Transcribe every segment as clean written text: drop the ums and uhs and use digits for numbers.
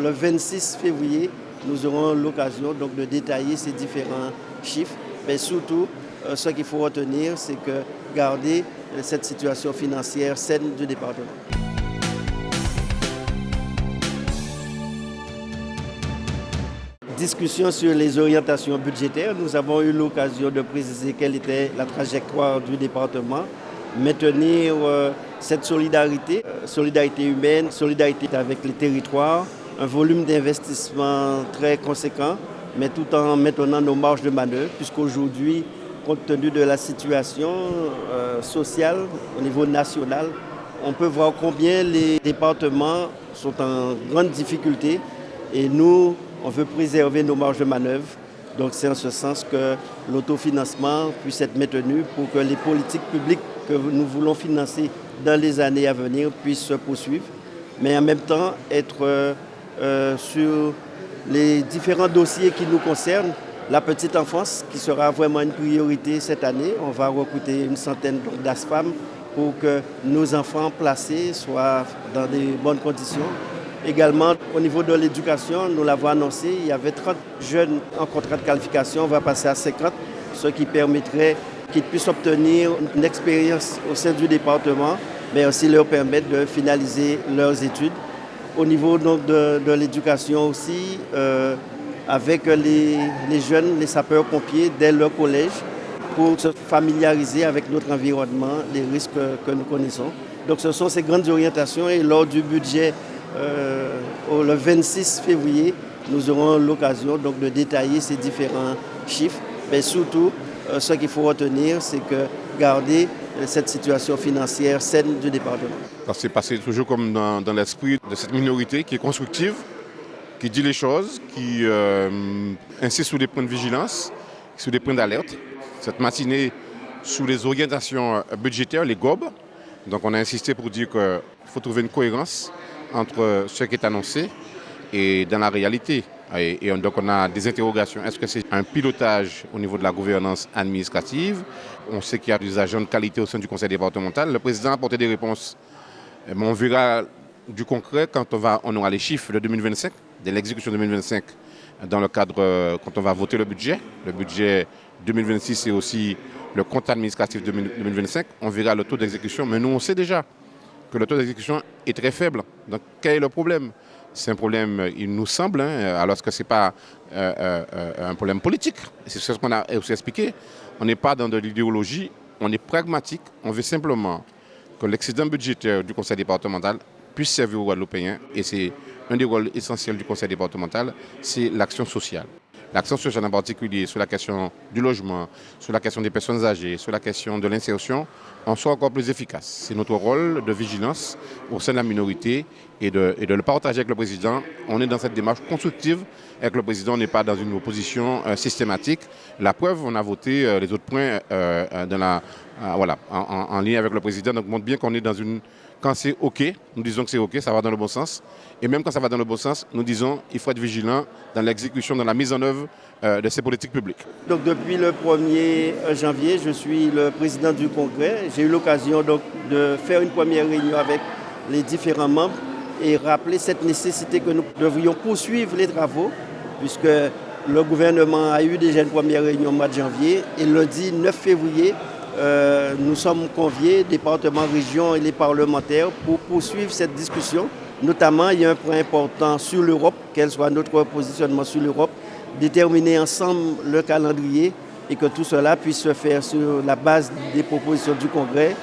Le 26 février, nous aurons l'occasion donc de détailler ces différents chiffres, mais surtout, ce qu'il faut retenir, c'est que garder cette situation financière saine du département. Discussion sur les orientations budgétaires. Nous avons eu l'occasion de préciser quelle était la trajectoire du département, maintenir cette solidarité, solidarité humaine, solidarité avec les territoires, un volume d'investissement très conséquent, mais tout en maintenant nos marges de manœuvre, puisqu'aujourd'hui, compte tenu de la situation sociale au niveau national, on peut voir combien les départements sont en grande difficulté et nous, on veut préserver nos marges de manœuvre. Donc c'est en ce sens que l'autofinancement puisse être maintenu pour que les politiques publiques que nous voulons financer dans les années à venir puissent se poursuivre, mais en même temps être sur les différents dossiers qui nous concernent. La petite enfance qui sera vraiment une priorité cette année. On va recruter une centaine d'ASFAM pour que nos enfants placés soient dans de bonnes conditions. Également, au niveau de l'éducation, nous l'avons annoncé, il y avait 30 jeunes en contrat de qualification, on va passer à 50, ce qui permettrait qu'ils puissent obtenir une expérience au sein du département, mais aussi leur permettre de finaliser leurs études. Au niveau donc, de l'éducation aussi, avec les jeunes, les sapeurs-pompiers dès leur collège, pour se familiariser avec notre environnement, les risques que nous connaissons. Donc ce sont ces grandes orientations et lors du budget le 26 février, nous aurons l'occasion donc de détailler ces différents chiffres. Mais surtout, ce qu'il faut retenir, c'est que garder cette situation financière saine du département. Ça s'est passé toujours comme dans l'esprit de cette minorité qui est constructive, qui dit les choses, qui insiste sur des points de vigilance, sur des points d'alerte. Cette matinée, sous les orientations budgétaires, les GOB, donc on a insisté pour dire qu'il faut trouver une cohérence entre ce qui est annoncé et dans la réalité. Et donc on a des interrogations. Est-ce que c'est un pilotage au niveau de la gouvernance administrative? On sait qu'il y a des agents de qualité au sein du conseil départemental. Le président a apporté des réponses. Mais on verra du concret quand on aura les chiffres de 2025, de l'exécution 2025, dans le cadre, quand on va voter le budget. Le budget 2026, c'est aussi le compte administratif 2025. On verra le taux d'exécution. Mais nous, on sait déjà que le taux d'exécution est très faible. Donc, quel est le problème? C'est un problème, il nous semble, alors que ce n'est pas un problème politique. C'est ce qu'on a aussi expliqué. On n'est pas dans de l'idéologie, on est pragmatique. On veut simplement que l'excédent budgétaire du conseil départemental puisse servir aux Guadeloupéens. Et c'est un des rôles essentiels du conseil départemental, c'est l'action sociale. L'action sociale en particulier sur la question du logement, sur la question des personnes âgées, sur la question de l'insertion, on soit encore plus efficace. C'est notre rôle de vigilance au sein de la minorité et de le partager avec le président. On est dans cette démarche constructive avec le président, on n'est pas dans une opposition systématique. La preuve, on a voté les autres points en lien avec le président. Donc, montre bien qu'on est dans une... Quand c'est OK, nous disons que c'est OK, ça va dans le bon sens. Et même quand ça va dans le bon sens, nous disons qu'il faut être vigilant dans l'exécution, dans la mise en œuvre de ces politiques publiques. Donc depuis le 1er janvier, je suis le président du Congrès. J'ai eu l'occasion donc de faire une première réunion avec les différents membres et rappeler cette nécessité que nous devrions poursuivre les travaux, puisque le gouvernement a eu déjà une première réunion au mois de janvier et lundi 9 février, nous sommes conviés, département, région et les parlementaires, pour poursuivre cette discussion. Notamment, il y a un point important sur l'Europe, quel soit notre positionnement sur l'Europe, déterminer ensemble le calendrier et que tout cela puisse se faire sur la base des propositions du Congrès.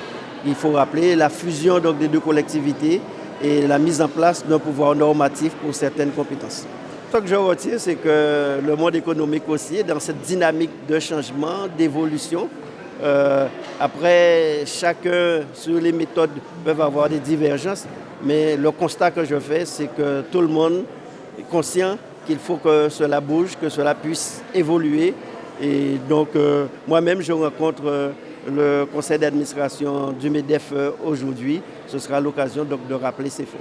Il faut rappeler la fusion donc, des deux collectivités et la mise en place d'un pouvoir normatif pour certaines compétences. Ce que je retiens, c'est que le monde économique aussi est dans cette dynamique de changement, d'évolution. Après, chacun sur les méthodes peuvent avoir des divergences, mais le constat que je fais, c'est que tout le monde est conscient qu'il faut que cela bouge, que cela puisse évoluer. Et donc, moi-même, je rencontre le conseil d'administration du MEDEF aujourd'hui. Ce sera l'occasion donc de rappeler ces faits.